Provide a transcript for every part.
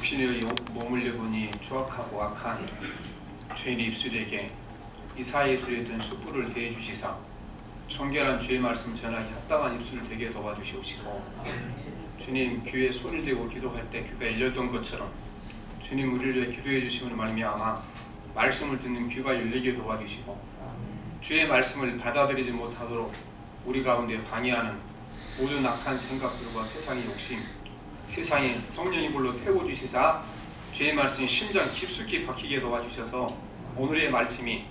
육신의 몸을 입으니 추악하고 악한 죄인 입술에게 이사의 입술에 든 숯불을 대해 주시사 청결한 주의 말씀 전하기 합당한 입술을 되게 도와주시옵시고, 주님 귀에 손을 대고 기도할 때 귀가 열렸던 것처럼 주님 우리를 위해 기도해 주심으로 말미암아 말씀을 듣는 귀가 열리게 도와주시고, 주의 말씀을 받아들이지 못하도록 우리 가운데 방해하는 모든 악한 생각들과 세상의 욕심, 세상의 성령이 불로 태워주시사 주의 말씀이 심장 깊숙이 박히게 도와주셔서 오늘의 말씀이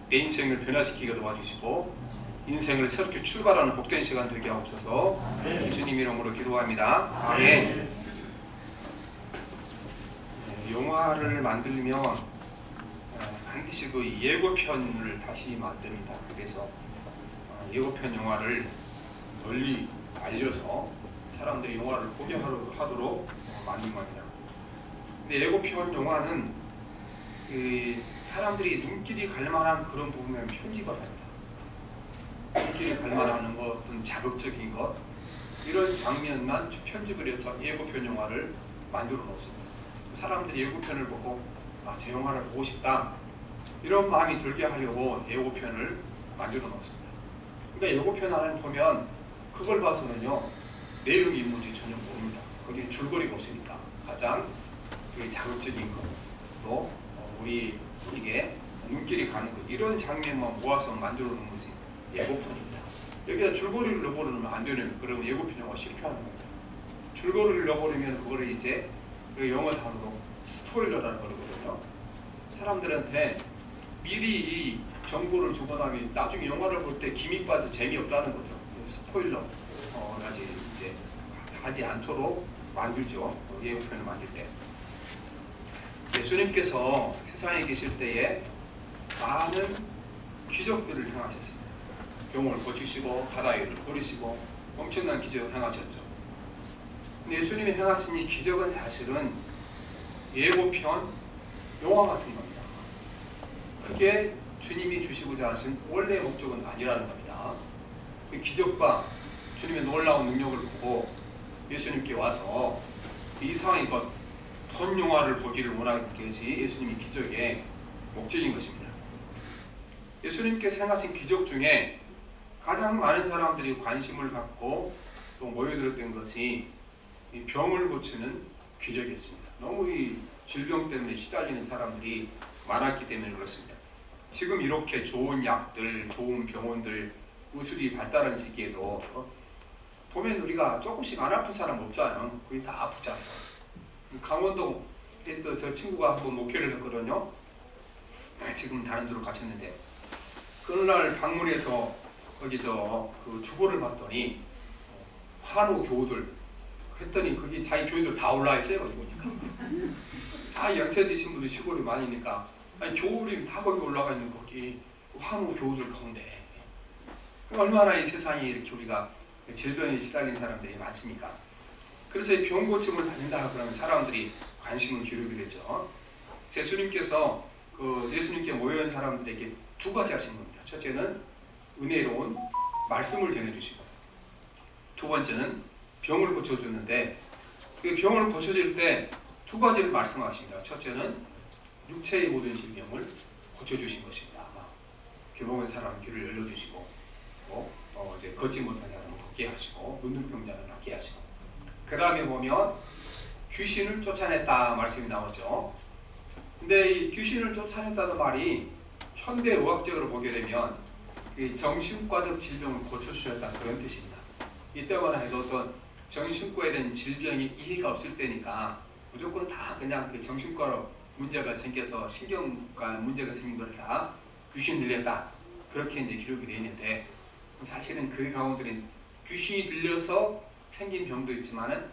내 인생을 변화시키게 도와주시고 인생을 새롭게 출발하는 복된 시간 되게 하옵소서. 주님 이름으로 기도합니다. 아멘. 영화를 만들면 반드시 그 예고편을 다시 만듭니다. 그래서 예고편 영화를 널리 알려서 사람들이 영화를 보게 하도록 만든 겁니다. 근데 예고편 영화는 사람들이 눈길이 갈 만한 그런 부분을 편집을 합니다. 눈길이 갈 만한 것, 어떤 자극적인 것, 이런 장면만 편집을 해서 예고편 영화를 만들어 놓습니다. 사람들이 예고편을 보고 저 영화를 보고 싶다, 이런 마음이 들게 하려고 예고편을 만들어 놓습니다. 그러니까 예고편 안을 보면 그걸 봐서는요, 내용이 뭔지 전혀 모릅니다. 거기에 줄거리가 없으니까 가장 자극적인 것, 또 우리에게 눈길이 가는 것, 이런 장면만 모아서 만들어 놓은 것이 예고편입니다. 여기다 줄거리를 넣어버리면 안 되는, 그런 예고편 영화 실패하는 겁니다. 줄거리를 넣어버리면 그거를 이제 영어 단어로 스포일러라는 거거든요. 사람들한테 미리 이 정보를 주거나면 나중에 영화를 볼 때 기믹 빠져 재미없다는 거죠. 스포일러 이제 하지 않도록 만들죠. 예고편을 만들 때. 예수님께서 세상에 계실 때에 많은 기적들을 행하셨습니다. 병을 고치시고 바다를 버리시고 엄청난 기적을 행하셨죠. 근데 예수님이 행하신 이 기적은 사실은 예고편 영화 같은 겁니다. 그게 주님이 주시고자 하신 원래의 목적은 아니라는 겁니다. 그 기적과 주님의 놀라운 능력을 보고 예수님께 와서 이상의 것, 본 영화를 보기를 원하는 것이 예수님의 기적의 목적인 것입니다. 예수님께서 행하신 기적 중에 가장 많은 사람들이 관심을 갖고 또 모여들었던 것이 이 병을 고치는 기적이었습니다. 너무 이 질병 때문에 시달리는 사람들이 많았기 때문에 그렇습니다. 지금 이렇게 좋은 약들, 좋은 병원들, 의술이 발달한 시기에도 보면 우리가 조금씩 안 아픈 사람 없잖아요. 거의 다 아프잖아요. 강원도 또 저 친구가 한번 목회를 했거든요. 지금 다른 데로 가셨는데 그날 방문해서 거기 그 주보를 봤더니 한우 교우들 했더니 거기 자기 교우들 다 올라와 있어요. 거기 보니까 다 연세 드신 분들 시골이 많으니까 교우들이 다 거기 올라가 있는 거기 한우 교우들 가운데 얼마나 이 세상에 이렇게 우리가 질병에 시달린 사람들이 많습니까? 그래서 이 병 고침을 받는다 그러면 사람들이 관심을 기울이게 되죠. 예수님께서 예수님께 모여있는 사람들에게 두 가지 하신 겁니다. 첫째는 은혜로운 말씀을 전해주시고, 두 번째는 병을 고쳐주는데 그 병을 고쳐줄 때 두 가지를 말씀하십니다. 첫째는 육체의 모든 질병을 고쳐주신 것입니다. 교복한 사람 귀를 열려주시고, 이제 걷지 못한 사람을 걷게 하시고, 눈눈병자를 낫게 하시고, 그 다음에 보면 귀신을 쫓아냈다 말씀이 나오죠. 근데 이 귀신을 쫓아냈다는 말이 현대 의학적으로 보게 되면 정신과적 질병을 고쳐주셨다 그런 뜻입니다. 이때거나 해도 어떤 정신과에 대한 질병이 이해가 없을 때니까 무조건 다 그냥 정신과로 문제가 생겨서 신경과 문제가 생긴 걸 다 귀신 들렸다 그렇게 이제 기록이 되어 있는데, 사실은 그 가운데는 귀신이 들려서 생긴 병도 있지만은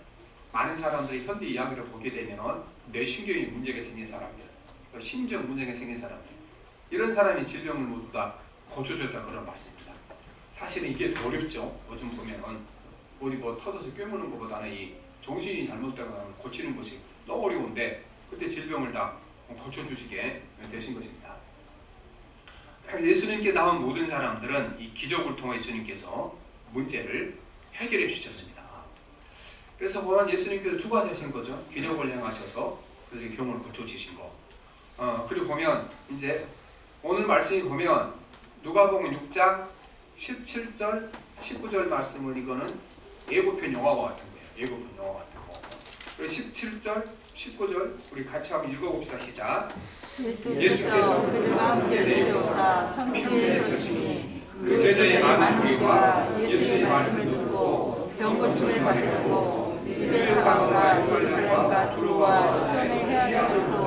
많은 사람들이 현대 이야기를 보게 되면 뇌신경에 문제가 생긴 사람들, 심정 문제가 생긴 사람들, 이런 사람이 질병을 모두 다 고쳐줬다 그런 말씀입니다. 사실은 이게 더 어렵죠. 요즘 보면은 어디 터져서 꿰무는 것보다는 이 정신이 잘못되거나 고치는 것이 너무 어려운데 그때 질병을 다 고쳐주시게 되신 것입니다. 예수님께 나온 모든 사람들은 이 기적을 통해 예수님께서 문제를 해결해 주셨습니다. 그래서 보면 예수님께서 두 가지 하신 거죠. 기적을 행하셔서 그들에게 병을 고쳐주신 거. 그리고 보면 이제 오늘 말씀이 보면 누가복음 6장 17절 19절 말씀을 이거는 예고편 영화와 같은 거예요. 예고편 영화 같은 거. 그리고 17절 19절 우리 같이 한번 읽어봅시다. 시작. 예수께서 그들과 함께 내려오사 평지에 서시니 그 제자의 많은 무리가 예수의 말씀을 듣고 병 고침을 받으려고 유대 사방과 예루살렘과 두로와 시돈의 해안으로부터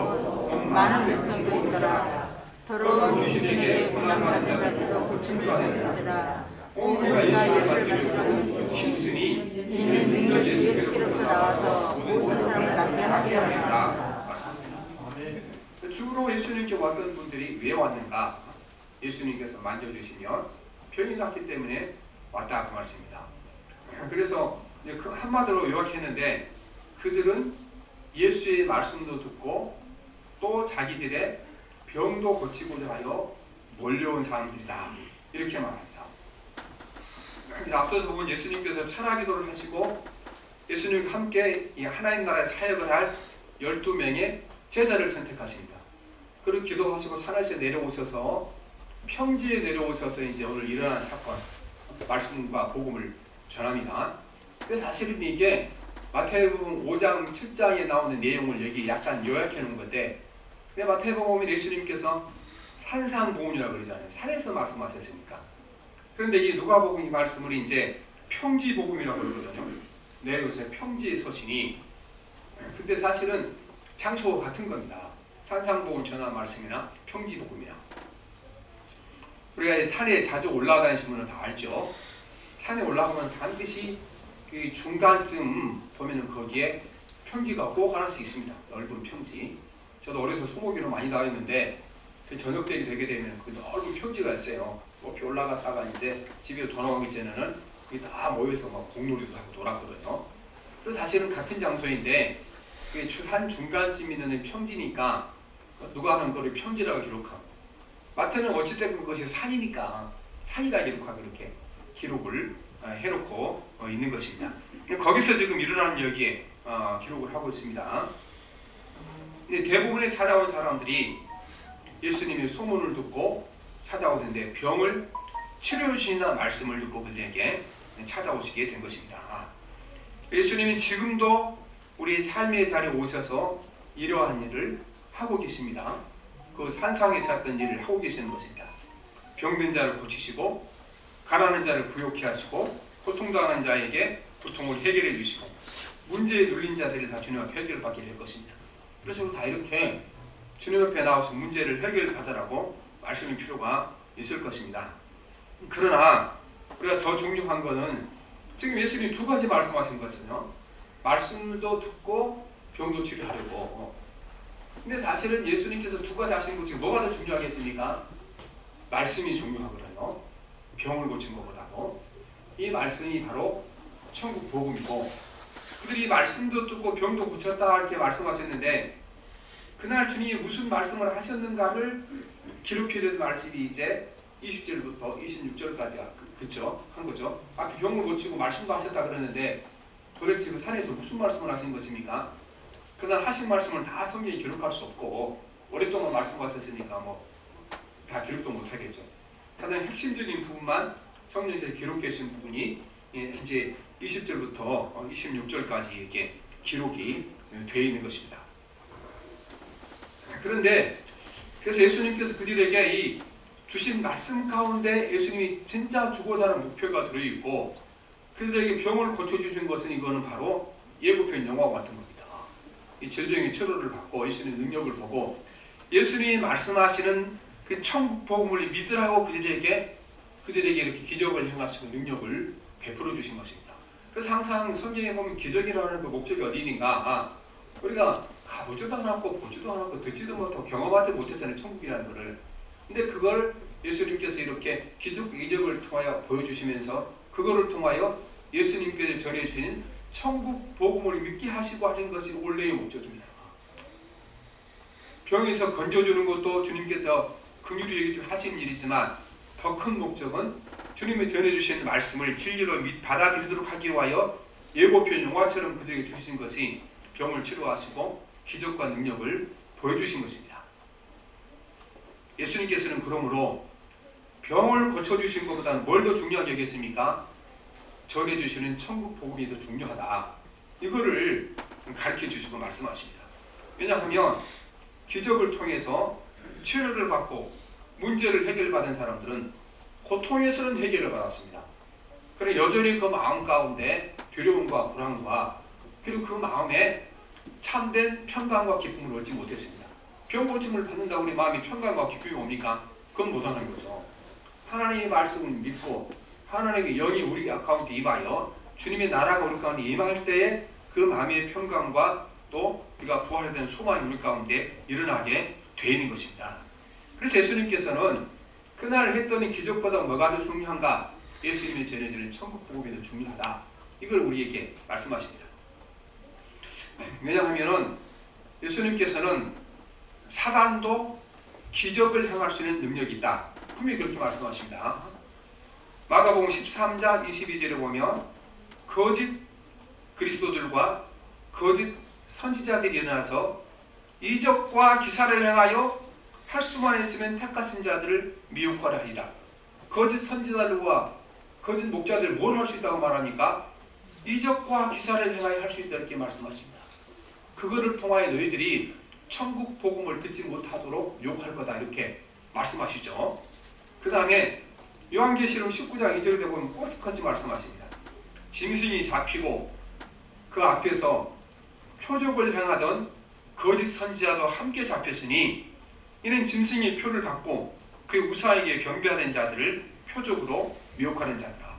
온 많은 백성도 있더라. 더러운 귀신에게 고난받는 자들도 고침을 받는지라. 온 우리가 예수를 받으려고 힘쓰니 이는 능력이 예수께로부터 나와서 모든 사람을 낫게 하리라. 주로 예수님께 왔던 분들이 왜 왔는가? 예수님께서 만져주시면 병이 났기 때문에 왔다 그 말씀입니다. 그래서 그 한마디로 요약했는데 그들은 예수의 말씀도 듣고 또 자기들의 병도 고치고자 하여 몰려온 사람들이다 이렇게 말합니다. 앞서서 보면 예수님께서 천하기도를 하시고 예수님과 함께 이 하나님 나라의 사역을 할 12명의 제자를 선택하십니다. 그리고 기도하시고 산에서 내려오셔서 평지에 내려오셔서 이제 오늘 일어난 사건 말씀과 복음을 전합니다. 그래서 사실은 이게 마태복음 5장 7장에 나오는 내용을 여기 약간 요약해 놓은 건데 마태복음은 예수님께서 산상복음이라고 그러잖아요. 산에서 말씀하셨으니까. 그런데 이 누가복음 이 말씀을 이제 평지복음이라고 그러거든요. 내려오셔서 평지에 서시니 근데 사실은 장소가 같은 겁니다. 산상복음 전한 말씀이나 평지복음이나 우리가 산에 자주 올라다니시는 분은 다 알죠. 산에 올라가면 반드시 그 중간쯤 보면은 거기에 평지가 꼭 하나씩 있습니다. 넓은 평지. 저도 어려서 소모기로 많이 다녔는데 그 저녁 때 되게 되면 그 넓은 평지가 있어요. 높이 올라갔다가 이제 집에 돌아오기 전에는 그게 다 모여서 막 공놀이도 하고 놀았거든요. 그래서 사실은 같은 장소인데 한 중간쯤 있는 평지니까 누가 하는 거를 평지라고 기록하고 마태는 어찌됐든 그것이 산이니까 산이라 기록하고 이렇게 기록을 해놓고 있는 것입니다. 거기서 지금 일어나는 여기에 기록을 하고 있습니다. 대부분의 찾아온 사람들이 예수님의 소문을 듣고 찾아오는데 병을 치료해 주시는 말씀을 듣고 그들에게 찾아오시게 된 것입니다. 예수님이 지금도 우리 삶의 자리에 오셔서 이러한 일을 하고 계십니다. 그 산상에서 했던 일을 하고 계시는 것입니다. 병든 자를 고치시고 가난한 자를 부욕케 하시고 고통당하는 자에게 고통을 해결해 주시고 문제에 눌린 자들을 다 주님 앞에 해결을 받게 될 것입니다. 그래서 다 이렇게 주님 앞에 나와서 문제를 해결받으라고 말씀이 필요가 있을 것입니다. 그러나 우리가 더 중요한 것은 지금 예수님이 두 가지 말씀하신 거잖아요. 말씀도 듣고 병도 치료하려고. 근데 사실은 예수님께서 두 가지 하신 것 중에 뭐가 더 중요하겠습니까? 말씀이 중요하거든요. 병을 고친 것보다도. 이 말씀이 바로 천국 복음이고 그들이 말씀도 듣고 병도 고쳤다 이렇게 말씀하셨는데 그날 주님이 무슨 말씀을 하셨는가를 기록해둔 말씀이 이제 20절부터 26절까지 그쵸? 한 거죠. 앞에 병을 고치고 말씀도 하셨다 그러는데 도대체 그 산에서 무슨 말씀을 하신 것입니까? 그날 하신 말씀을 다 성경에 기록할 수 없고 오랫동안 말씀하셨으니까 뭐 다 기록도 못하겠죠. 가장 핵심적인 부분만 성경에서 기록해 주신 부분이 이제 20절부터 26절까지 이렇게 기록이 되어 있는 것입니다. 그런데 그래서 예수님께서 그들에게 이 주신 말씀 가운데 예수님이 진짜 주고자 하는 목표가 들어있고 그들에게 병을 고쳐주신 것은 이거는 바로 예고편 영화와 같은 겁니다. 이 질병의 치료를 받고 예수님의 능력을 보고 예수님이 말씀하시는 그 천국 복음을 믿으라고 그들에게 이렇게 기적을 행하시고 능력을 베풀어 주신 것입니다. 그래서 항상 성경에 보면 기적이라는 그 목적이 어디인가 우리가 가보지도 않았고 보지도 않았고 듣지도 못하고 경험하지 못했잖아요. 천국이라는 것을. 근데 그걸 예수님께서 이렇게 기적을 통하여 보여주시면서 그거를 통하여 예수님께서 전해주신 천국 복음을 믿게 하시고 하는 것이 원래의 목적입니다. 병에서 건져주는 것도 주님께서 긍휼히 하신 일이지만 더 큰 목적은 주님이 전해주신 말씀을 진리로 받아들이도록 하기 위하여 예고편 영화처럼 그들에게 주신 것이 병을 치료하시고 기적과 능력을 보여주신 것입니다. 예수님께서는 그러므로 병을 고쳐주신 것보다는 뭘 더 중요하게 여겼습니까? 전해주시는 천국 복음이 더 중요하다. 이거를 가르쳐 주시고 말씀하십니다. 왜냐하면 기적을 통해서 치료를 받고 문제를 해결받은 사람들은 고통에서는 해결을 받았습니다. 그러나 여전히 그 마음 가운데 두려움과 불안과 그리고 그 마음에 참된 평강과 기쁨을 얻지 못했습니다. 병 고침을 받는다고 우리 마음이 평강과 기쁨이 옵니까? 그건 못하는 거죠. 하나님의 말씀을 믿고 하나님의 영이 우리 가운데 임하여 주님의 나라가 우리 가운데 임할 때에 그 마음의 평강과 또 우리가 부활된 소망이 우리 가운데 일어나게 되는 것입니다. 그래서 예수님께서는 그날 했던 기적보다 뭐가 더 중요한가? 예수님이 전해주는 천국 복음이 더 중요하다. 이걸 우리에게 말씀하십니다. 왜냐하면 예수님께서는 사단도 기적을 행할 수 있는 능력이 있다. 분명히 그렇게 말씀하십니다. 마가복음 13장 22절에 보면 거짓 그리스도들과 거짓 선지자들이 일어나서 이적과 기사를 행하여 할 수만 있으면 택하신 자들을 미혹하라 하리라. 거짓 선지자들과 거짓 목자들 뭘 할 수 있다고 말합니까? 이적과 기사를 행하여 할 수 있다 이렇게 말씀하십니다. 그거를 통하여 너희들이 천국 복음을 듣지 못하도록 유혹할 거다 이렇게 말씀하시죠. 그 다음에 요한계시록 19장 2절에 보면 꼬리같이 말씀하십니다. 짐승이 잡히고 그 앞에서 표적을 행하던 거짓 선지자도 함께 잡혔으니 이는 짐승이 표를 받고 그 우사에게 경배하는 자들을 표적으로 미혹하는 자들아.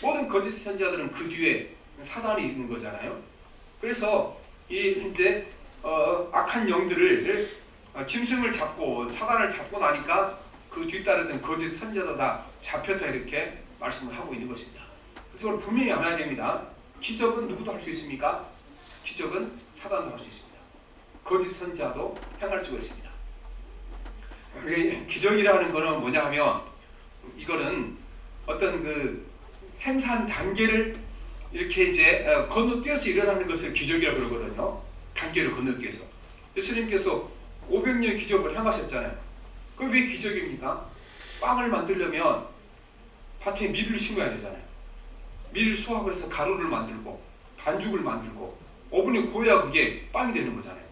모든 거짓 선지자들은 그 뒤에 사단이 있는 거잖아요. 그래서 이제 악한 영들을 짐승을 잡고 사단을 잡고 나니까 그 뒤따르던 거짓 선지자도 다 잡혔다 이렇게 말씀을 하고 있는 것입니다. 그래서 분명히 알아야 됩니다. 기적은 누구도 할 수 있습니까? 기적은 사단도 할 수 있습니다. 거짓 선지자도 행할 수가 있습니다. 기적이라는 것은 뭐냐 하면 이거는 어떤 그 생산 단계를 이렇게 이제 건너뛰어서 일어나는 것을 기적이라고 그러거든요. 단계를 건너뛰어서. 예수님께서 500년 기적을 행하셨잖아요. 그게 왜 기적입니까? 빵을 만들려면 밭에 밀을 심어야 되잖아요. 밀을 수확을 해서 가루를 만들고 반죽을 만들고 오븐에 구워야 그게 빵이 되는 거잖아요.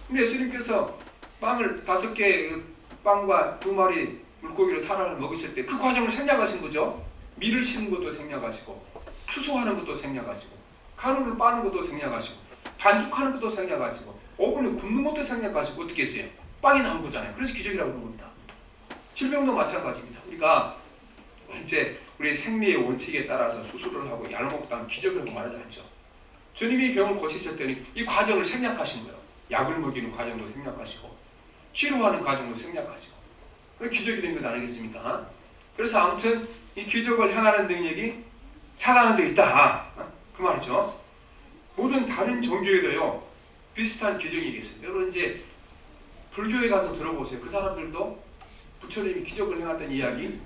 근데 예수님께서 빵을 5개 빵과 2마리 물고기로 사람을 먹으실 때 그 과정을 생략하신 거죠. 밀을 심는 것도 생략하시고 추수하는 것도 생략하시고 가루를 빠는 것도 생략하시고 반죽하는 것도 생략하시고 오븐에 굽는 것도 생략하시고 어떻게 했어요? 빵이 나온 거잖아요. 그래서 기적이라고 그러는 겁니다. 질병도 마찬가지입니다. 우리가 이제 우리 생리의 원칙에 따라서 수술을 하고 약을 먹다는 기적이라고 말하지 않죠. 주님이 병을 고치셨더니 이 과정을 생략하신 거예요. 약을 먹이는 과정도 생략하시고 치료하는 과정도 생략하시고 그게 기적이 된 것 아니겠습니까? 그래서 아무튼 이 기적을 행하는 능력이 사단한테 있다. 그 말이죠. 모든 다른 종교에도요 비슷한 기적이 있어요. 여러분 이제 불교에 가서 들어보세요. 그 사람들도 부처님이 기적을 행했던 이야기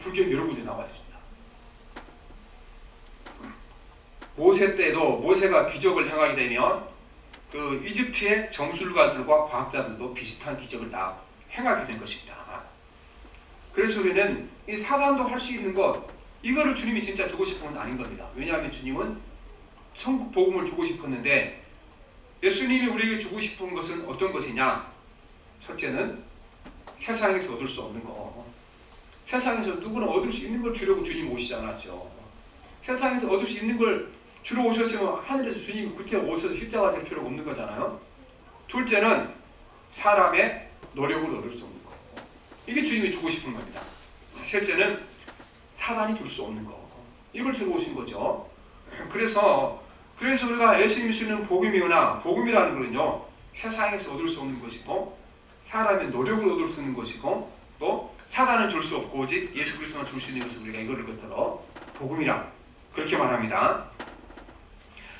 불교에 여러 군데 나와 있습니다. 모세 때도 모세가 기적을 행하게 되면 그 이집트의 점술가들과 과학자들도 비슷한 기적을 다 행하게 된 것입니다. 그래서 우리는 이 사단도 할 수 있는 것 이거를 주님이 진짜 주고 싶은 건 아닌 겁니다. 왜냐하면 주님은 천국 복음을 주고 싶었는데 예수님이 우리에게 주고 싶은 것은 어떤 것이냐? 첫째는 세상에서 얻을 수 없는 거. 세상에서 누구나 얻을 수 있는 걸 주려고 주님 오시지 않았죠. 세상에서 얻을 수 있는 걸 주러 오셨으면 하늘에서 주님이 그때 오셔서 십자가 될 필요가 없는 거잖아요. 둘째는 사람의 노력을 얻을 수 없는 거. 이게 주님이 주고 싶은 겁니다. 셋째는 사단이 줄 수 없는 거. 이걸 주러 오신 거죠. 그래서 우리가 예수님이 주는 복음이거나 복음이라는 것은요 세상에서 얻을 수 없는 것이고 사람의 노력을 얻을 수 있는 것이고 또 사단은 줄 수 없고 오직 예수 그리스도만 줄 수 있는 것을 우리가 이거를 겉들어 복음이라 그렇게 말합니다.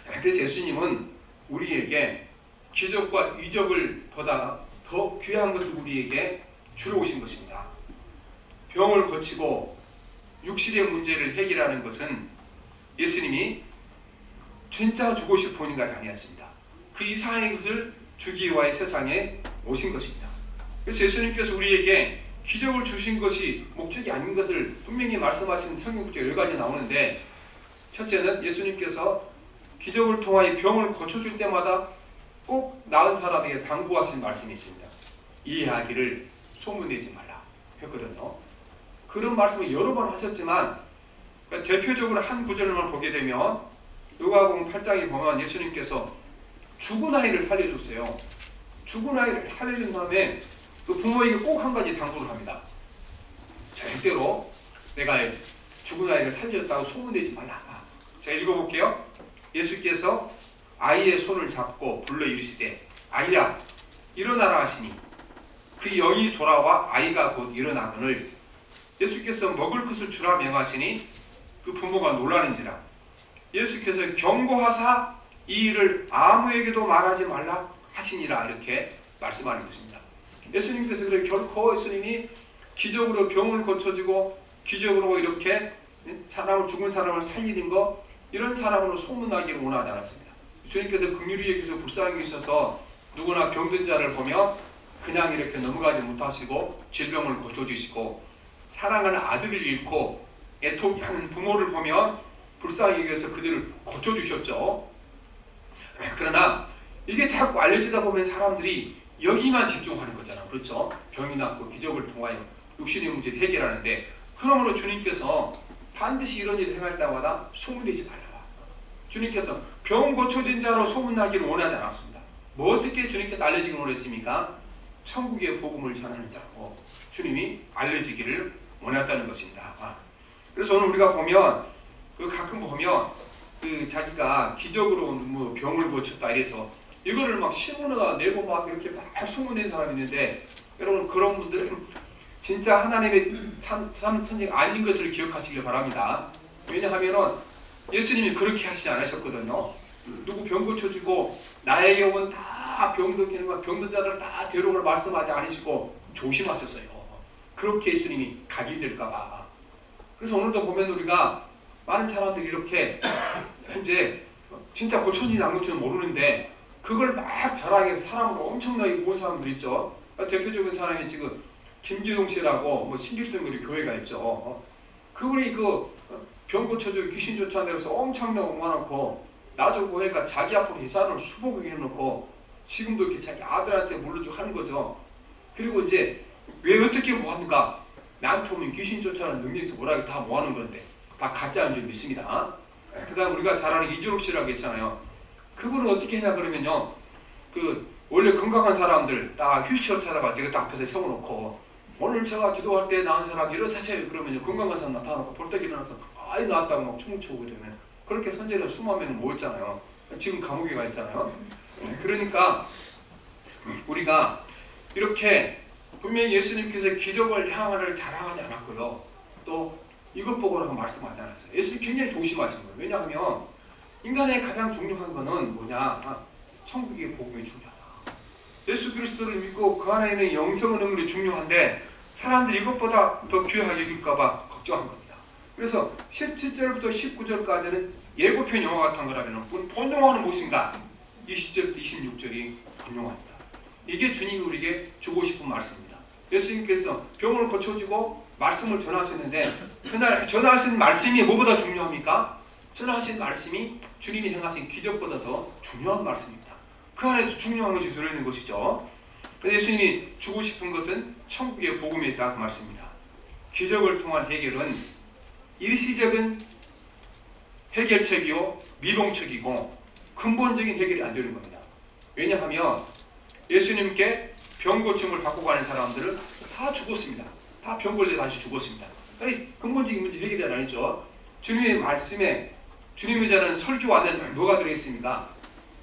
그래서 예수님은 우리에게 기적과 이적을 보다 더 귀한 것을 우리에게 주러 오신 것입니다. 병을 고치고 육신의 문제를 해결하는 것은 예수님이 진짜 주고 싶은 것이 아니었습니다. 그 이상의 것을 주기 위하여 세상에 오신 것입니다. 그래서 예수님께서 우리에게 기적을 주신 것이 목적이 아닌 것을 분명히 말씀하신 성경구절 여러 가지 나오는데, 첫째는 예수님께서 기적을 통하여 병을 고쳐줄 때마다 꼭 나은 사람에게 당부하신 말씀이 있습니다. 이 이야기를 소문내지 말라 했거든요. 그런 말씀을 여러 번 하셨지만, 그러니까 대표적으로 한 구절만 보게 되면 누가복음 8장에 보면 예수님께서 죽은 아이를 살려줬어요. 죽은 아이를 살려준 다음에 그 부모에게 꼭 한 가지 당부를 합니다. 절대로 내가 죽은 아이를 살려줬다고 소문내지 말라. 자, 읽어볼게요. 예수께서 아이의 손을 잡고 불러 이르시되 아이야 일어나라 하시니 그 영이 돌아와 아이가 곧 일어나거늘 예수께서 먹을 것을 주라 명하시니 그 부모가 놀라는지라. 예수께서 경고하사 이 일을 아무에게도 말하지 말라 하시니라 이렇게 말씀하는 것입니다. 예수님께서 그래 결코 예수님이 기적으로 병을 고쳐주고 기적으로 이렇게 죽은 사람을 살리는 거 이런 사람으로 소문나기를 원하지 않았습니다. 주님께서 긍휼히 여기서 불쌍히 여기셔서 누구나 병든 자를 보며 그냥 이렇게 넘어가지 못하시고 질병을 고쳐주시고 사랑하는 아들을 잃고 애통하는 부모를 보며 불쌍히 여기서 그들을 고쳐주셨죠. 그러나 이게 자꾸 알려지다 보면 사람들이 여기만 집중하는 거잖아요. 그렇죠? 병이 낫고 기적을 통하여 육신의 문제를 해결하는데, 그러므로 주님께서 반드시 이런 일을 행할 때마다 소문내지 말라. 주님께서 병 고쳐진 자로 소문나기를 원하지 않았습니다. 뭐 어떻게 주님께서 알려지기를 원했습니까? 천국의 복음을 전하는 자고 주님이 알려지기를 원했다는 것입니다. 그래서 오늘 우리가 보면 가끔 보면 자기가 기적으로 뭐 병을 고쳤다 이래서 이거를 막 신문에다 내고 막 이렇게 막 소문낸 사람이 있는데, 여러분 그런 분들은 진짜 하나님의 선생 아닌 것을 기억하시길 바랍니다. 왜냐하면은 예수님이 그렇게 하시지 않으셨거든요. 누구 병 고쳐주고 나에게 오면 다 병든 자를 다 되로를 말씀하지 않으시고 조심하셨어요. 그렇게 예수님이 각인될까봐. 그래서 오늘도 보면 우리가 많은 사람들이 이렇게 이제 진짜 고쳤는지 안 고쳤는지 모르는데 그걸 막 자랑해서 사람을 엄청나게 모은 사람들 있죠. 대표적인 사람이 지금 김기동 씨라고 뭐 신길동교리 교회가 있죠. 그분이 병 고쳐주고 귀신 쫓아내서 엄청나게 많고 나중에 보니까 자기 앞으로 예산을 수복을 해놓고 지금도 이렇게 자기 아들한테 물려주고 하는 거죠. 그리고 이제 왜 어떻게 모았는가? 나한테 오면 귀신 쫓아내는 능력에서 뭐라고 다 모아놓은 건데 다 가짜인 줄 믿습니다. 그 다음 우리가 잘 아는 이준옥 씨라고 했잖아요. 그분은 어떻게 했냐 그러면요, 원래 건강한 사람들 딱 휠체어 타다가 내가 딱 앞에서 세워놓고 오늘 제가 기도할 때 나은 사람 일어서세요 그러면요 건강한 사람 나타나고 벌떡 일어나서 아이 나왔다고 막 춤을 추고 그러면 그렇게 선제는 수만 명은 모였잖아요. 지금 감옥에 가 있잖아요. 그러니까 우리가 이렇게 분명히 예수님께서 기적을 향하를 자랑하지 않았고요, 또 이것 보고라고 말씀하지 않았어요. 예수님 굉장히 조심하신 거예요. 왜냐하면 인간의 가장 중요한 거는 뭐냐? 천국의 복음이 중요하다. 예수 그리스도를 믿고 그 안에 있는 영성의 능력이 중요한데 사람들이 이것보다 더 귀하게 여길까봐 걱정한 겁니다. 그래서 17절부터 19절까지는 예고편 영화 같은 거라면 본 영화는 무엇인가? 20절부터 26절이 본 영화입니다. 이게 주님이 우리에게 주고 싶은 말씀입니다. 예수님께서 병을 고쳐주고 말씀을 전하셨는데 그날 전하신 말씀이 뭐보다 중요합니까? 전하신 말씀이 주님이 행하신 기적보다 더 중요한 말씀입니다. 그 안에 중요한 것이 들어있는 것이죠. 예수님이 주고 싶은 것은 천국의 복음에 있다 그 말씀입니다. 기적을 통한 해결은 일시적인 해결책이요 미봉책이고 근본적인 해결이 안 되는 겁니다. 왜냐하면 예수님께 병 고침을 받고 가는 사람들은 다 죽었습니다. 다 병 걸려 다시 죽었습니다. 아니, 근본적인 문제 해결이 안 했죠. 주님의 말씀에 주님의 자는 설교 안에는 뭐가 들어있습니까?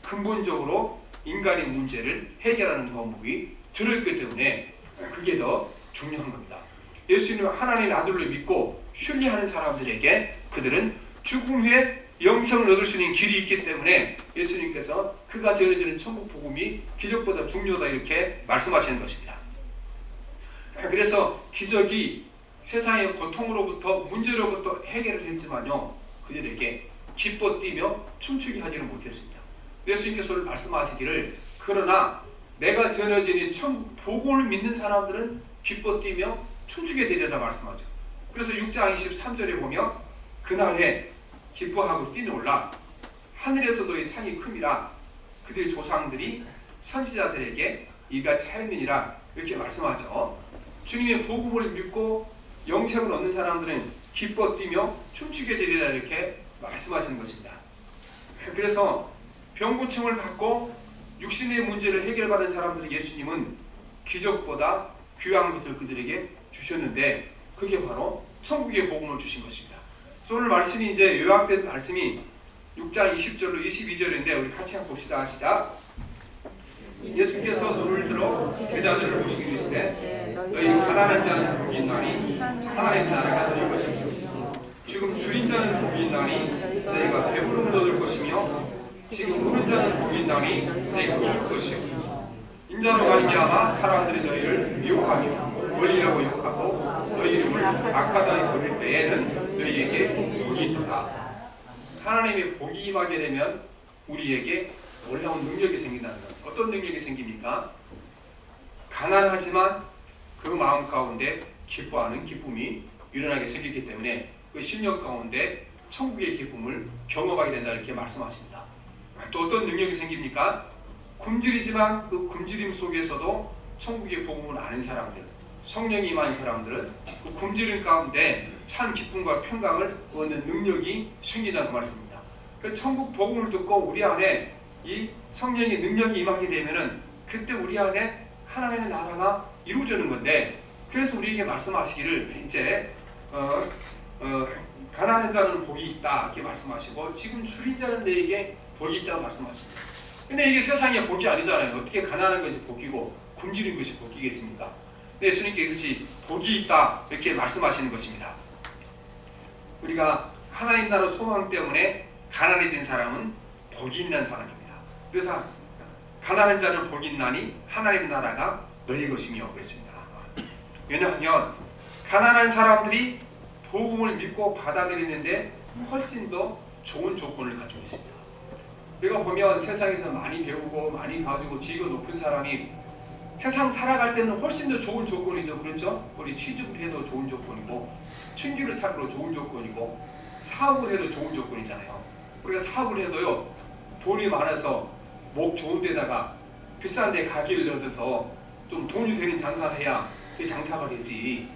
근본적으로 인간의 문제를 해결하는 방법이 들어있기 때문에 그게 더 중요한 겁니다. 예수님 하나님의 아들로 믿고 신뢰하는 사람들에게 그들은 죽음 후에 영생을 얻을 수 있는 길이 있기 때문에 예수님께서 그가 전해주는 천국 복음이 기적보다 중요하다 이렇게 말씀하시는 것입니다. 그래서 기적이 세상의 고통으로부터 문제로부터 해결을 했지만요 그들에게 기뻐 뛰며 춤추게 하지는 못했습니다. 예수님께서 말씀하시기를 그러나 내가 전해진 천국 복음을 믿는 사람들은 기뻐 뛰며 춤추게 되리라 말씀하죠. 그래서 6장 23절에 보면 그날에 기뻐하고 뛰놀라 하늘에서 너희 상이 큼이라 그들의 조상들이 선지자들에게 이같이 하였느니라 이렇게 말씀하죠. 주님의 복음을 믿고 영생을 얻는 사람들은 기뻐 뛰며 춤추게 되리라 이렇게 말씀하시는 것입니다. 그래서 병고침을 받고 육신의 문제를 해결받은 사람들 예수님은 기적보다 귀한 것을 그들에게 주셨는데 그게 바로 천국의 복음을 주신 것입니다. 오늘 말씀이 이제 요약된 말씀이 6장 20절로 22절인데 우리 같이 한번 봅시다. 시작. 예수께서 눈을 들어 제자들을 보시기 이르시되 너희 가난한 자는 복이 있나니 하나님의 나라가 너희 것이며 지금 줄인 자는 복이 있나니 너희가 배부름을 얻을 것이며 지금 우는 자는 복이 있나니 너희가 줄 것이요 인자로 말미암아 사람들이 너희를 미혹하며 멀리하고 욕하고 너희 이름을 악하다고 부를 때에는 너희에게 복이 있다. 하나님의 복이 임하게 되면 우리에게 놀라운 능력이 생긴다는 것. 어떤 능력이 생깁니까? 가난하지만 그 마음 가운데 기뻐하는 기쁨이 일어나게 생기기 때문에 그 심령 가운데 천국의 기쁨을 경험하게 된다 이렇게 말씀하십니다. 또 어떤 능력이 생깁니까? 굶주리지만 그 굶주림 속에서도 천국의 복음을 아는 사람들, 성령이 임한 사람들은 그 굶주림 가운데 참 기쁨과 평강을 얻는 능력이 생긴다는 말씀입니다. 그 천국 복음을 듣고 우리 안에 이 성령의 능력이 임하게 되면은 그때 우리 안에 하나님의 나라가 이루어지는 건데 그래서 우리에게 말씀하시기를 이제 가난한 자는 복이 있다 이렇게 말씀하시고 지금 줄인 자는 너에게 복이 있다고 말씀하십니다. 근데 이게 세상의 복이 아니잖아요. 어떻게 가난한 것이 복이고 굶주린 것이 복이겠습니까? 근데 예수님께 이것이 복이 있다 이렇게 말씀하시는 것입니다. 우리가 하나님 나라 소망 때문에 가난해진 사람은 복이 있는 사람입니다. 그래서 가난한 자는 복이 있나니 하나님 나라가 너희 것이며 그랬습니다. 왜냐하면 가난한 사람들이 복음을 믿고 받아들이는데 훨씬 더 좋은 조건을 가지고 있습니다. 우리가 보면 세상에서 많이 배우고 많이 가지고 지위가 높은 사람이 세상 살아갈 때는 훨씬 더 좋은 조건이죠. 그렇죠? 우리 취직을 해도 좋은 조건이고 춘기를 사기로 좋은 조건이고 사업을 해도 좋은 조건이잖아요. 우리가 사업을 해도요 돈이 많아서 목 좋은 데다가 비싼 데 가게를 얻어서 좀 돈이 되는 장사를 해야 그게 장사가 되지.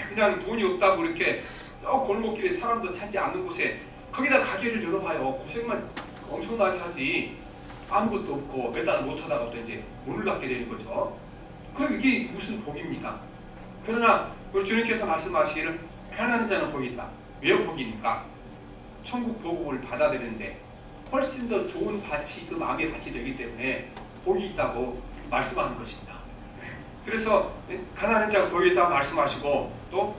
그냥 돈이 없다고 이렇게 골목길에 사람도 찾지 않는 곳에 거기다 가게를 열어봐요. 고생만 엄청나게 하지. 아무것도 없고 몇 달 못하다가 또 이제 문을 닫게 되는 거죠. 그럼 이게 무슨 복입니까? 그러나 우리 주님께서 말씀하시기를 가난한 자는 복이 있다. 왜 복입니까? 천국 복음을 받아들이는데 훨씬 더 좋은 밭이 그 마음의 밭이 되기 때문에 복이 있다고 말씀하는 것입니다. 그래서 가난한 자가 복이 있다고 말씀하시고 또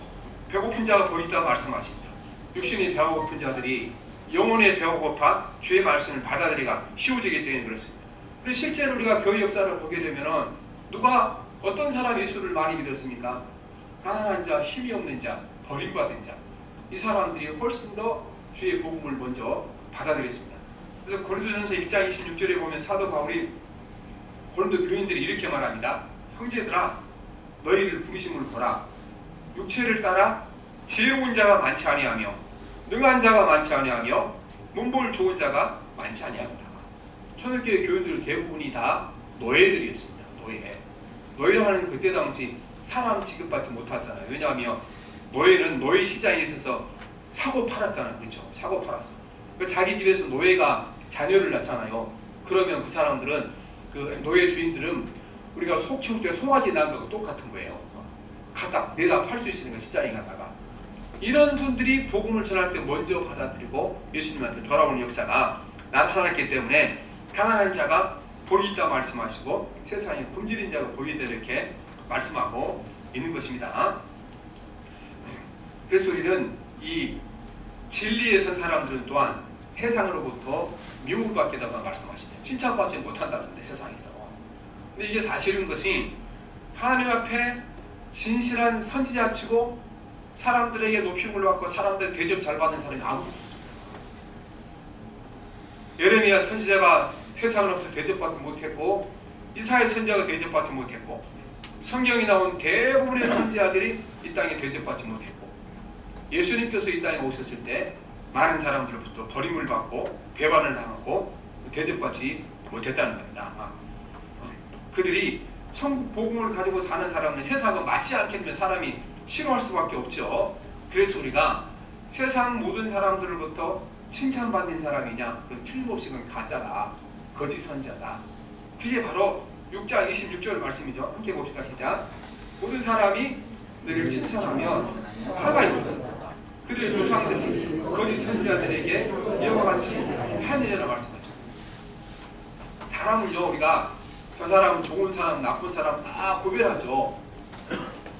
배고픈 자가 복이 있다고 말씀하십니다. 육신이 배고픈 자들이 영혼의 배가 고파 주의 말씀을 받아들이기가 쉬워지기 때문에 그렇습니다. 그리고 실제로 우리가 교회 역사를 보게 되면은 누가 어떤 사람이 예수를 많이 믿었습니까? 가난한 자, 힘이 없는 자, 버림받은 자. 이 사람들이 훨씬 더 주의 복음을 먼저 받아들였습니다. 그래서 고린도전서 1장 26절에 보면 사도 바울이 고린도 교인들이 이렇게 말합니다. 형제들아 너희를 부르심을 보라. 육체를 따라 지혜로운 자가 많지 아니하며 능한 자가 많지 아니하며 문볼 좋은 자가 많지 아니하다. 초대교회 교인들 대부분이 다 노예들이었습니다. 노예라는 그때 당시 사람 취급받지 못했잖아요. 왜냐하면 노예는 노예 시장에 있어서 사고 팔았잖아요. 그렇죠? 사고 팔았어. 자기 집에서 노예가 자녀를 낳잖아요. 그러면 그 사람들은 그 노예 주인들은 우리가 소 키울 때 송아지 낳은 거하고 똑같은 거예요. 갖다 내다 팔 수 있으니까 시장에 갔다가 이런 분들이 복음을 전할 때 먼저 받아들이고 예수님한테 돌아오는 역사가 나타났기 때문에 가난한 자가 복이 있다 말씀하시고 세상에 굶주린 자가 복이 있다 이렇게 말씀하고 있는 것입니다. 그래서 우리는 이 진리에 선 사람들은 또한 세상으로부터 미움을 받게 되다고 말씀하시죠. 칭찬받지 못한다는데 세상에서. 근데 이게 사실인 것이 하나님 앞에 진실한 선지자치고 사람들에게 높임을 받고 사람들 대접 잘 받는 사람이 아무도 없습니다. 예레미야 선지자가 세상으로부터 대접받지 못했고 이사야 선지자가 대접받지 못했고 성경이 나온 대부분의 선지자들이 이 땅에 대접받지 못했고 예수님께서 이 땅에 오셨을 때 많은 사람들로부터 버림을 받고 배반을 당하고 대접받지 못했다는 겁니다. 그들이 천국 복음을 가지고 사는 사람은 세상과 맞지 않게 되면 사람이 싫어할 수밖에 없죠. 그래서 우리가 세상 모든 사람들로부터 칭찬받는 사람이냐? 그 틀림없이 그건 가짜다. 거짓 선지자다. 그게 바로 6장 26절 말씀이죠. 함께 봅시다. 시작. 모든 사람이 너희를 칭찬하면 화가 있거든. 그들의 조상들이 거짓 선지자들에게 이와 같이 하느냐고 말씀하죠. 사람은요, 우리가 저 사람은 좋은 사람, 나쁜 사람 다 구별하죠.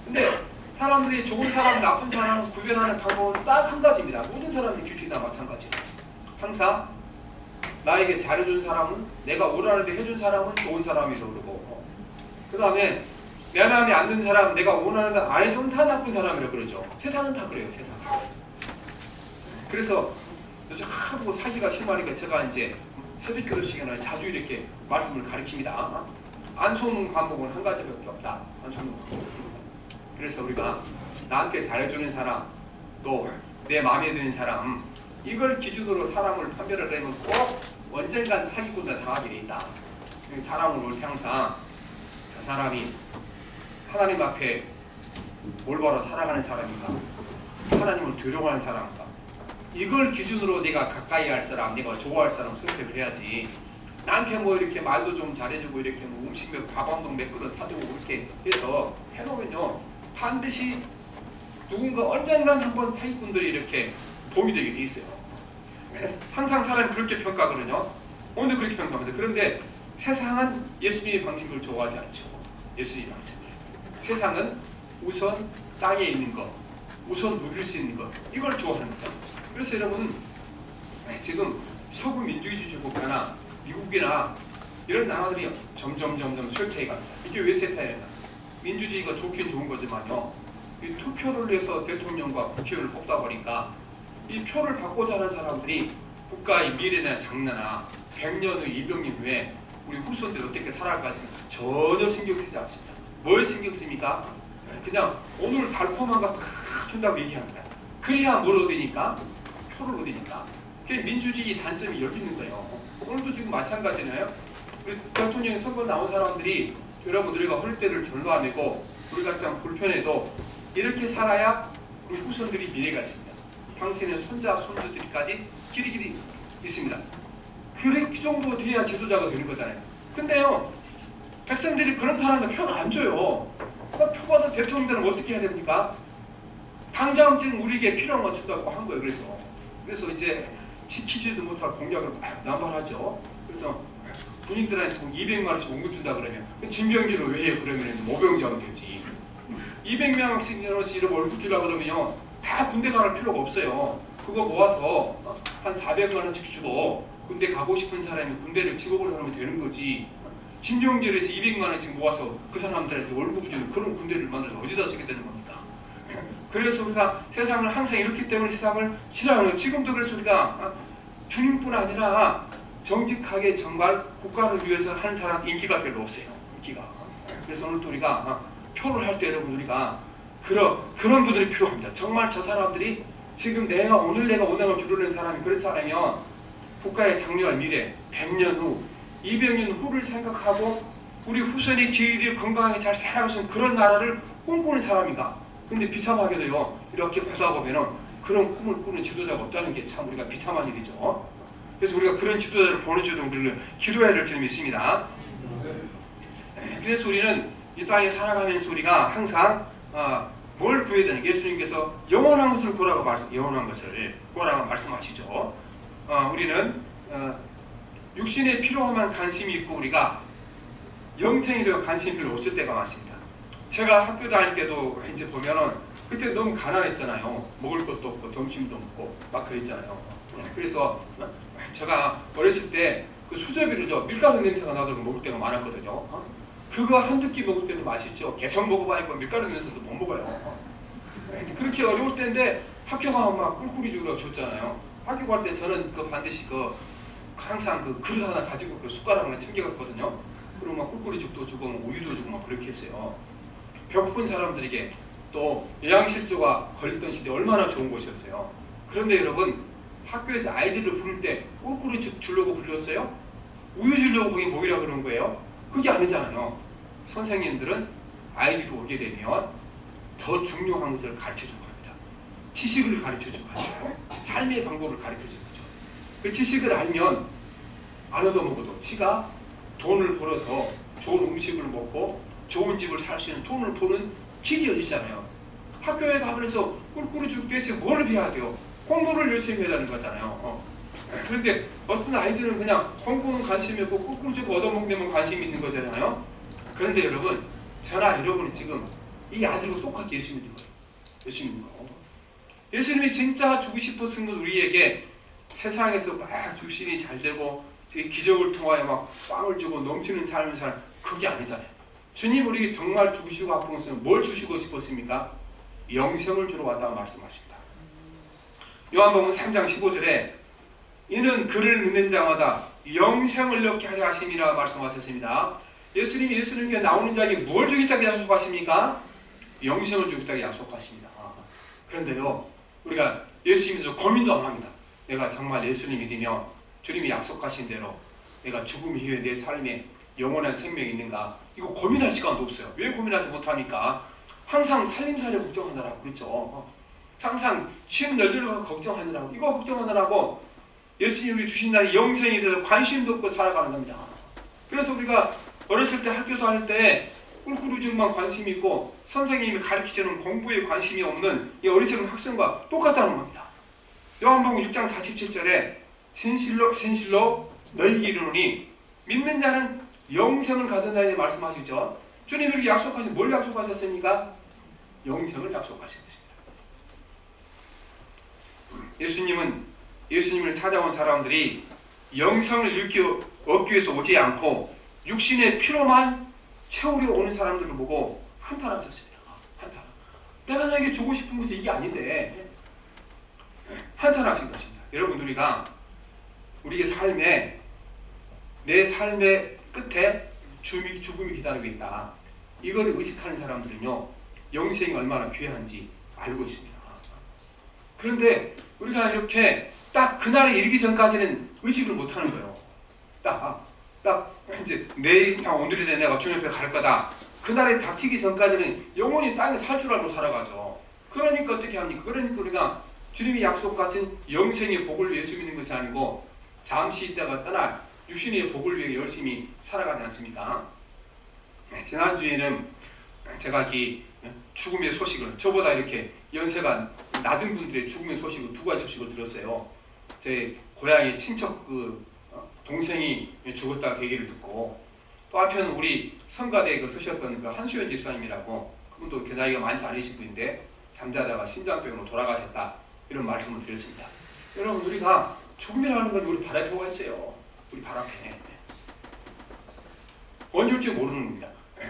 근데 사람들이 좋은 사람, 나쁜 사람 구별하는 방법은 딱 한 가지입니다. 모든 사람들이 규칙이 다 마찬가지예요. 항상 나에게 잘해준 사람은, 내가 원하는 데 해준 사람은 좋은 사람이라고 그러고, 그 다음에 내 마음에 안 드는 사람, 내가 원하는 데 안 해주면 다 나쁜 사람이라고 그러죠. 세상은 다 그래요. 세상. 그래서 요즘 하도 사기가 심하니까 제가 이제 새벽 기도 시간에 자주 이렇게 말씀을 가르칩니다. 안 속는 과목은 한 가지밖에 없다. 안 속는 과목. 그래서 우리가 나한테 잘해주는 사람, 또 내 마음에 드는 사람, 이걸 기준으로 사람을 판별을 하면 꼭 언젠간 사기꾼을 당하게 돼 있다. 사람을 올 때 항상 저 사람이 하나님 앞에 올바로 살아가는 사람인가, 하나님을 두려워하는 사람인가, 이걸 기준으로 내가 가까이 할 사람, 내가 좋아할 사람 선택을 해야지. 나한테 뭐 이렇게 말도 좀 잘해주고 이렇게 뭐 음식 밥 한 동 몇 그릇 사주고 이렇게 해서 해놓으면요, 반드시 누군가 언젠간 한번 사기꾼들이 이렇게 도움이 되게 돼 있어요. 항상 사람이 그렇게 평가하거든요. 오늘 그렇게 평가합니다. 그런데 세상은 예수님의 방식을 좋아하지 않죠. 예수님의 방식을. 세상은 우선 땅에 있는 것, 우선 누릴 수 있는 것, 이걸 좋아하는 거죠. 그래서 여러분, 지금 서구 민주주의 국가나 미국이나 이런 나라들이 점점 쇠퇴해 갑니다. 이게 왜 쇠퇴해가? 민주주의가 좋긴 좋은 거지만요, 이 투표를 해서 대통령과 국회의원을 뽑다 보니까 이 표를 받고자 하는 사람들이 국가의 미래나 장래나 100년 후, 200년 후에 우리 후손들이 어떻게 살아갈까 했습니다. 전혀 신경 쓰지 않습니다. 뭘 신경 씁니까? 그냥 오늘 달콤한 거 준다고 얘기합니다. 그래야 뭘 얻으니까? 표를 얻으니까. 그게 민주주의 단점이 여기 있는 거예요. 오늘도 지금 마찬가지잖아요. 우리 대통령 선거 나온 사람들이 여러분, 우리가 헐 때를 절로 안 내고 우리가 참 불편해도 이렇게 살아야 우리 후손들이 미래가 있습니다. 당신의 손자, 손주들까지 길이 있습니다. 그 정도 돼야 지도자가 되는 거잖아요. 근데요, 백성들이 그런 사람들 표를 안 줘요. 표 받은 대통령들은 어떻게 해야 됩니까? 당장 지금 우리에게 필요한 거 준다고 한 거예요. 그래서 이제 지키지도 못할 공약을 남발하죠. 그래서 군인들한테 200만 원씩 원금 준다 그러면 징병제를 왜 해요? 그러면 500원 하면 되지. 200만 원씩 이런 월급 주려고 그러면 다 군대 갈 필요가 없어요. 그거 모아서 한 400만 원씩 주고 군대 가고 싶은 사람이 군대를 직업으로 하면 되는 거지. 징병제를 해서 200만 원씩 모아서 그 사람들한테 월급 주는 그런 군대를 만들어서 어디다 쓰게 되는 겁니까? 그래서 우리가 세상을 항상 이렇기 때문에 세상을 싫어하는 거예요. 지금도 그래서 우리가 주님뿐 아니라 정직하게 정말 국가를 위해서 하는 사람 인기가 별로 없어요. 인기가. 그래서 오늘 또 우리가 표를 할 때 여러분, 우리가 그런 분들이 필요합니다. 정말 저 사람들이 지금 오늘 내가 원하는 주려는 사람이 그렇지 않으면 국가의 장래와 미래, 100년 후, 200년 후를 생각하고 우리 후손이 길이 건강하게 잘 살아갈 수 있는 그런 나라를 꿈꾸는 사람인가. 근데 비참하게도요, 이렇게 보다 보면은 그런 꿈을 꾸는 지도자가 없다는 게 참 우리가 비참한 일이죠. 그래서 우리가 그런 지도자를 보내주는 우리를 기도해야 될 줄 믿습니다. 그래서 우리는 이 땅에 살아가면서 우리가 항상 뭘 구해야 되는, 예수님께서 영원한 것을 구하라고 말씀하시죠. 우리는 육신의 필요함만 관심이 있고 우리가 영생에 대한 관심이 별로 없을 때가 많습니다. 제가 학교 다닐 때도 이제 보면은 그때 너무 가난했잖아요. 먹을 것도 없고 점심도 없고 막 그랬잖아요. 그래서 제가 어렸을 때 그 수제비를 밀가루 냄새가 나서 먹을 때가 많았거든요. 그거 한두 끼 먹을 때도 맛있죠. 계속 먹어봐야 밀가루 냄새도 못 먹어요. 그렇게 어려울 때인데 학교 가면 막 꿀꿀이 주고 줬잖아요. 학교 갈 때 저는 반드시 항상 그릇 하나 가지고 숟가락을 챙겨갔거든요. 그리고 막 꿀꿀이죽도 주고 막 우유도 주고 막 그렇게 했어요. 배고픈 사람들에게 또 영양실조가 걸렸던 시대 얼마나 좋은 곳이었어요. 그런데 여러분, 학교에서 아이들을 부를 때 꿀꿀이죽 주려고 불렀어요? 우유 주려고 거기 모이라 그런 거예요? 그게 아니잖아요. 선생님들은 아이들이 오게 되면 더 중요한 것을 가르쳐주고 합니다. 지식을 가르쳐주고 하죠. 삶의 방법을 가르쳐주고 하죠. 그 지식을 알면 안 얻어먹어도 지가 돈을 벌어서 좋은 음식을 먹고 좋은 집을 살 수 있는 돈을 버는 길이 어디잖아요. 학교에 가면서 꿀꿀이죽 대신 뭘 해야 돼요? 공부를 열심히 해야 하는 거잖아요. 그런데 어떤 아이들은 그냥 공부는 관심이 없고 꿀꿀이죽 얻어먹는 관심이 있는 거잖아요. 그런데 여러분, 저나 여러분은 지금 이 아들과 똑같이 예수 믿는 거예요. 예수 믿는 거. 예수님이 진짜 주고 싶었던 건 우리에게 세상에서 막 출신이 잘 되고 기적을 통하여 막 빵을 주고 넘치는 삶을 살, 그게 아니잖아요. 주님 우리에게 정말 주시고 아픈 것은 뭘 주시고 싶었습니까? 영생을 주러 왔다고 말씀하십니다. 요한복음 3장 15절에 이는 그를 믿는 자마다 영생을 얻게 하려 하심이라 말씀하셨습니다. 예수님이 예수님께 나오는 자에게 뭘 주겠다고 약속하십니까? 영생을 주겠다고 약속하십니다. 그런데요, 우리가 예수님도 고민도 안 합니다. 내가 정말 예수님 믿으면 주님이 약속하신 대로 내가 죽음 이후에 내 삶에 영원한 생명이 있는가? 이거 고민할 시간도 없어요. 왜 고민하지 못하니까? 항상 살림살이 걱정하느라고 그렇죠. 항상 쉬는 열일을 걱정하느라고, 이거 걱정하느라고 예수님이 주신 날이 영생에 대해서 관심도 없고 살아가는 겁니다. 그래서 우리가 어렸을 때 학교 다닐 때 꿀꿀이죽만 관심이 있고 선생님이 가르치는 공부에 관심이 없는 이 어리석은 학생과 똑같다는 겁니다. 요한복음 6장 47절에 진실로 너희에게 이르노니 믿는 자는 영생을 가든다니 말씀하시죠. 주님이 이렇게 약속하신, 뭘 약속하셨습니까? 영생을 약속하신 것입니다. 예수님을 찾아온 사람들이 영생을 얻기 위해서 오지 않고 육신의 피로만 채우려 오는 사람들을 보고 한탄하셨습니다. 한탄. 내가 너에게 주고 싶은 것이 이게 아닌데 한탄하신 것입니다. 여러분, 우리의 삶에, 내 삶의 끝에 죽음이 기다리고 있다. 이걸 의식하는 사람들은요, 영생이 얼마나 귀한지 알고 있습니다. 그런데 우리가 이렇게 딱 그날에 이르기 전까지는 의식을 못하는 거예요. 딱 이제 내일, 오늘이래 내가 주님 앞에 갈 거다. 그날에 닥치기 전까지는 영원히 땅에 살 줄 알고 살아가죠. 그러니까 어떻게 합니까? 그러니까 우리가 주님이 약속하신 영생의 복을 예수 믿는 것이 아니고 잠시 있다가 떠날 육신의 복을 위해 열심히 살아가지 않습니까? 지난주에는 제가 이 죽음의 소식을, 저보다 이렇게 연세가 낮은 분들의 죽음의 소식을, 두 가지 소식을 들었어요. 제 고향의 친척 동생이 죽었다 계기를 듣고, 또 한편 우리 성가대에 서셨던 한수연 집사님이라고, 그분도 그 나이가 많지 않으신 분인데 잠자다가 심장병으로 돌아가셨다, 이런 말씀을 드렸습니다. 여러분, 우리가 죽음이라는 건 우리 발 앞에 와 있어요. 우리 발 앞에. 언제 올지 모르는 겁니다.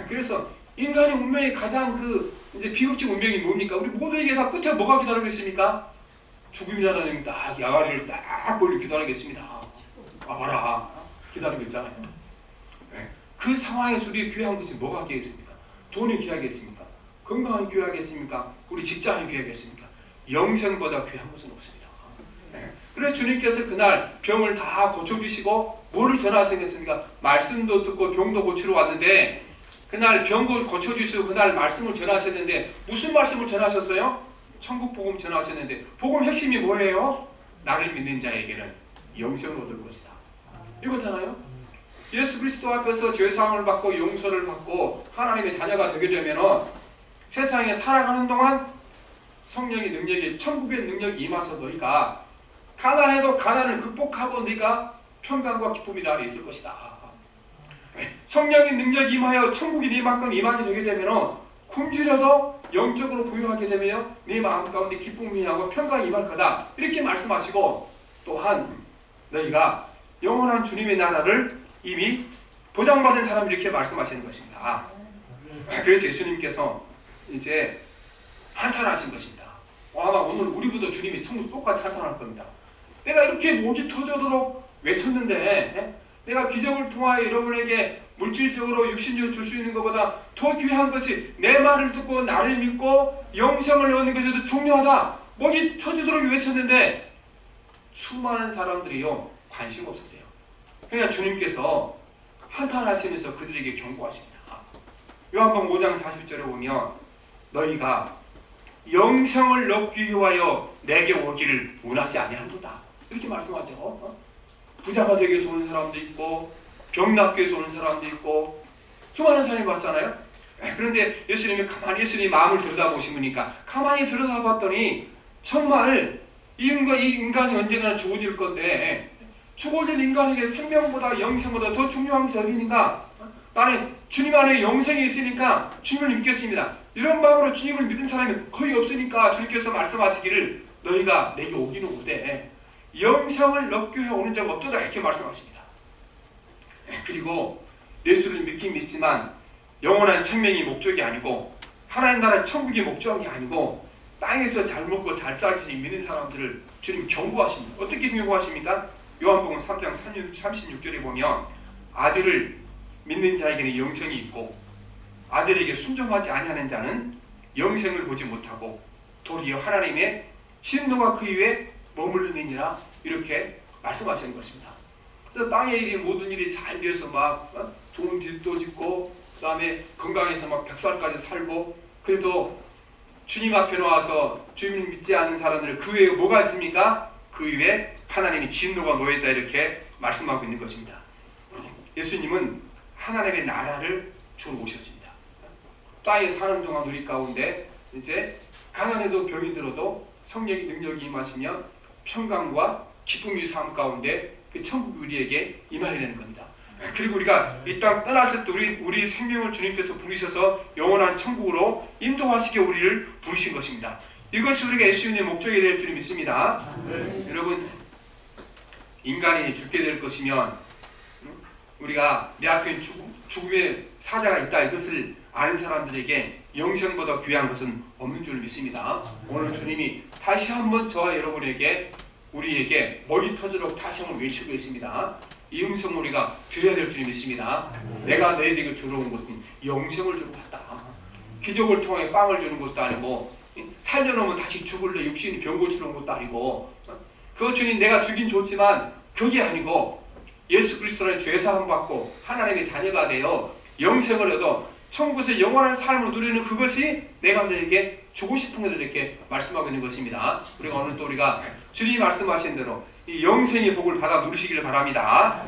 그래서 인간의 운명의 가장 이제 비극적 운명이 뭡니까? 우리 모두에게 다 끝에 뭐가 기다리고 있습니까? 죽음이라는 딱 야가리를 딱 멀리 기다리고 있습니다. 와봐라, 기다리고 있잖아요. 그 상황에서 우리 귀한 것이 뭐가 귀하겠습니까? 돈이 귀하겠습니까? 건강이 귀하겠습니까? 우리 직장이 귀하겠습니까? 영생보다 귀한 것은 없습니다. 그래서 주님께서 그날 병을 다 고쳐주시고 뭐를 전하시겠습니까? 말씀도 듣고 병도 고치러 왔는데, 그날 병도 고쳐주시고 그날 말씀을 전하셨는데 무슨 말씀을 전하셨어요? 천국 복음 전하셨는데, 복음 핵심이 뭐예요? 나를 믿는 자에게는 영생을 얻을 것이다, 이거잖아요. 예수 그리스도 앞에서 죄사함을 받고 용서를 받고 하나님의 자녀가 되게 되면 세상에 살아가는 동안 성령의 능력이, 천국의 능력이 임하서 너희가 가난해도 가난을 극복하고 네가 평강과 기쁨이 나 안에 있을 것이다. 성령의 능력이 임하여 천국이 네 만큼 임하게 되게 되면 굶주려도 영적으로 부유하게 되면 네 마음 가운데 기쁨이 하고 평강이 임할 거다, 이렇게 말씀하시고, 또한 너희가 영원한 주님의 나라를 이미 보장받은 사람, 이렇게 말씀하시는 것입니다. 그래서 예수님께서 이제 한탄하신 것입니다. 아마 오늘 우리보다 주님이 천국 똑같이 한탄할 겁니다. 내가 이렇게 목이 터져도록 외쳤는데, 내가 기적을 통하여 여러분에게 물질적으로 육신적으로 줄 수 있는 것보다 더 귀한 것이 내 말을 듣고 나를 믿고 영생을 얻는 것이 더 중요하다. 목이 터지도록 외쳤는데 수많은 사람들이요 관심 없으세요. 그러니까 주님께서 한탄하시면서 그들에게 경고하십니다. 요한복음 5장 40절에 보면 너희가 영생을 얻기 위하여 내게 오기를 원하지 아니하는도다. 이렇게 말씀하죠. 부자가 되기 위해서 오는 사람도 있고 병 낫기 위해서 오는 사람도 있고 수많은 사람이 봤잖아요. 그런데 예수님이 가만히 예수님이 마음을 들여다보시니까 가만히 들여다봤더니 정말 이 인간이 언젠가는 죽어질 건데 죽어질 인간에게 생명보다 영생보다 더 중요한 게 어디인가? 나는 주님 안에 영생이 있으니까 주님을 믿겠습니다. 이런 마음으로 주님을 믿은 사람이 거의 없으니까 주님께서 말씀하시기를 너희가 내게 오기는 오되 영생을 얻기 위해 오는 자가 없도다 이렇게 말씀하십니다. 그리고 예수를 믿긴 믿지만 영원한 생명이 목적이 아니고 하나님 나라 천국이 목적이 아니고 땅에서 잘 먹고 잘 살기 믿는 사람들을 주님 경고하십니다. 어떻게 경고하십니까? 요한복음 3장 36절에 보면 아들을 믿는 자에게는 영생이 있고 아들에게 순종하지 아니하는 자는 영생을 보지 못하고 도리어 하나님의 진노가 그 위에 머무르느니라 이렇게 말씀하시는 것입니다. 그래서 땅의 일이 모든 일이 잘 되어서 막 좋은 집도 짓고 그 다음에 건강해서 막 100살까지 살고 그래도 주님 앞에 나와서 주님을 믿지 않는 사람들은 그 위에 뭐가 있습니까? 그 위에 하나님의 진노가 놓여있다 이렇게 말씀하고 있는 것입니다. 예수님은 하나님의 나라를 주러 오셨습니다. 땅에 사는 동안 우리 가운데 이제 가난해도 병이 들어도 성령의 능력이 임하시면 평강과 기쁨의 삶 가운데 그 천국 우리에게 임하게 되는 겁니다. 그리고 우리가 이 땅 떠났을 때 우리 생명을 주님께서 부르셔서 영원한 천국으로 인도하시게 우리를 부르신 것입니다. 이것이 우리가 예수님의 목적이 될 줄 믿습니다. 여러분 인간이 죽게 될 것이면 우리가 내 앞에 죽음의 사자가 있다 이것을 아는 사람들에게 영생보다 귀한 것은 없는 줄 믿습니다. 오늘 주님이 다시 한번 저와 여러분에게 우리에게 머리 터지도록 다시 한번 외치고 계십니다. 이 음성을 우리가 드려야 될 줄 믿습니다. 내가 너희에게 주러 온 것은 영생을 주러 왔다. 기적을 통해 빵을 주는 것도 아니고 살려놓으면 다시 죽을래 육신이 병 고치는 것도 아니고 그 주님 내가 주긴 좋지만 그게 아니고 예수 그리스도의 죄사함 받고 하나님의 자녀가 되어 영생을 얻어 천국에서 영원한 삶을 누리는 그것이 내가 너에게 주고 싶은 것을 이렇게 말씀하고 있는 것입니다. 우리가 오늘 또 우리가 주님이 말씀하신 대로 이 영생의 복을 받아 누리시기를 바랍니다.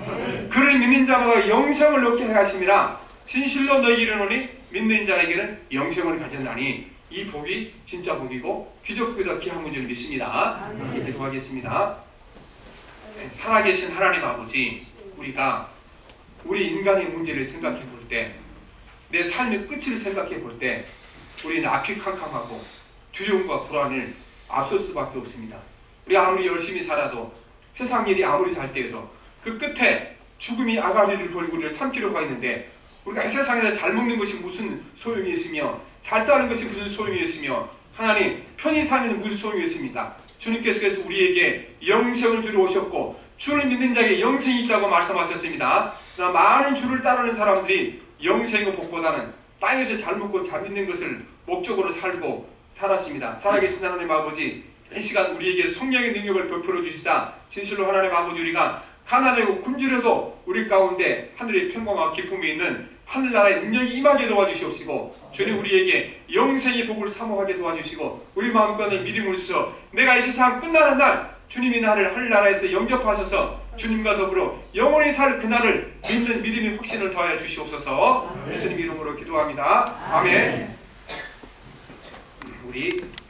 그를 믿는 자마다 영생을 얻게 하심이라 진실로 너희 이르노니 믿는 자에게는 영생을 가졌나니 이 복이 진짜 복이고 기적보다 귀한 줄 믿습니다. 기도하겠습니다. 살아계신 하나님 아버지, 우리가 우리 인간의 문제를 생각해 볼 때, 내 삶의 끝을 생각해 볼 때 우리는 아퀴캄캄하고 두려움과 불안을 앞설 수밖에 없습니다. 우리가 아무리 열심히 살아도 세상 일이 아무리 잘 때에도 그 끝에 죽음이 아가리를 벌고 우리를 삼키려고 했는데 우리가 이 세상에서 잘 먹는 것이 무슨 소용이 있으며 잘 사는 것이 무슨 소용이 있으며 하나님 편히 사는 무슨 소용이 있습니까? 주님께서 우리에게 영생을 주러 오셨고 주를 믿는 자에게 영생이 있다고 말씀하셨습니다. 그러나 많은 주를 따르는 사람들이 영생의 복보다는 땅에서 잘 먹고 잘 믿는 것을 목적으로 살았습니다. 살아계신 하나님 아버지, 이 시간 우리에게 성령의 능력을 베풀어 주시자 진실로 하나님 아버지 우리가 가난하고 굶주려도 우리 가운데 하늘의 평강과 기쁨이 있는 하늘나라의 능력이 임하게 도와주시옵시고 주님 우리에게 영생의 복을 사모하게 도와주시고 우리 마음가운데 믿음을 주셔서 내가 이 세상 끝나는 날 주님이 나를 하늘나라에서 영접하셔서 주님과 더불어 영원히 살 그날을 믿는 믿음의 확신을 더하여 주시옵소서. 예수님 이름으로 기도합니다. 아멘. 우리